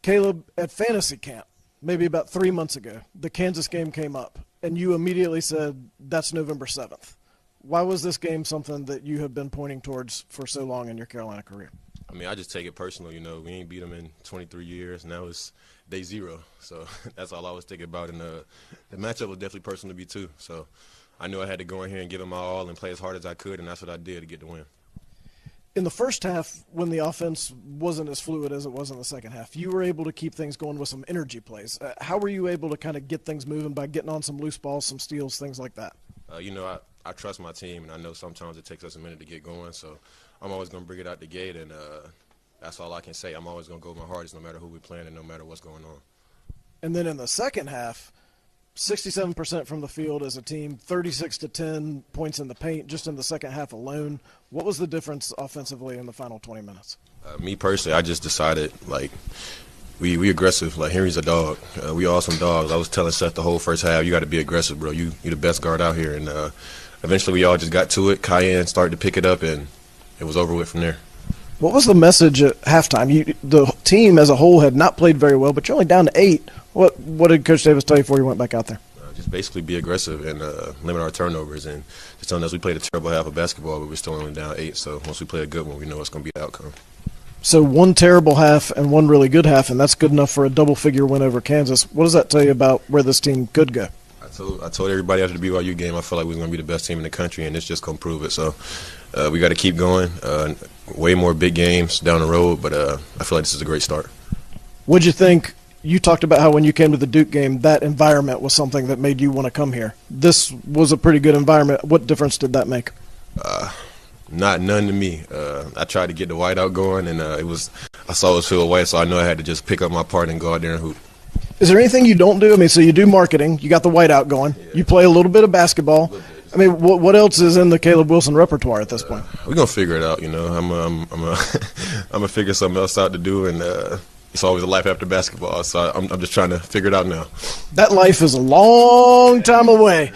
Caleb, at fantasy camp, maybe about 3 months ago, the Kansas game came up, and you immediately said, that's November 7th. Why was this game something that you have been pointing towards for so long in your Carolina career? I mean, I just take it personal. We ain't beat them in 23 years. Now it's day zero. So that's all I was thinking about. And the matchup was definitely personal to me, too. So I knew I had to go in here and give them my all and play as hard as I could, and that's what I did to get the win. In the first half, when the offense wasn't as fluid as it was in the second half, you were able to keep things going with some energy plays. How were you able to kind of get things moving by getting on some loose balls, some steals, things like that? I trust my team, and I know sometimes it takes us a minute to get going. So I'm always going to bring it out the gate, and that's all I can say. I'm always going to go my hardest no matter who we're playing and no matter what's going on. And then in the second half, 67% from the field as a team, 36-10 points in the paint just in the second half alone. What was the difference offensively in the final 20 minutes? Me personally, I just decided, we aggressive. Like, Henry's a dog. We all some dogs. I was telling Seth the whole first half, you got to be aggressive, bro. You're the best guard out here. And eventually we all just got to it. Cayenne started to pick it up, and it was over with from there. What was the message at halftime? The team as a whole had not played very well, but you're only down to 8. What did Coach Davis tell you before you went back out there? Just basically be aggressive and limit our turnovers, and just telling us we played a terrible half of basketball, but we're still only down 8. So once we play a good one, we know it's going to be the outcome. So one terrible half and one really good half, and that's good enough for a double-figure win over Kansas. What does that tell you about where this team could go? I told everybody after the BYU game I felt like we was going to be the best team in the country, and it's just going to prove it. So we got to keep going. Way more big games down the road, but I feel like this is a great start. What'd you think? You talked about how when you came to the Duke game, that environment was something that made you want to come here. This was a pretty good environment. What difference did that make? None to me. I tried to get the whiteout going, and I saw it was filled white, so I knew I had to just pick up my part and go out there and hoop. Is there anything you don't do? I mean, so you do marketing, you got the whiteout going, you play a little bit of basketball. I mean, what else is in the Caleb Wilson repertoire at this point? We're gonna figure it out. I'm gonna figure something else out to do, and it's always a life after basketball. So I'm just trying to figure it out now. That life is a long time away.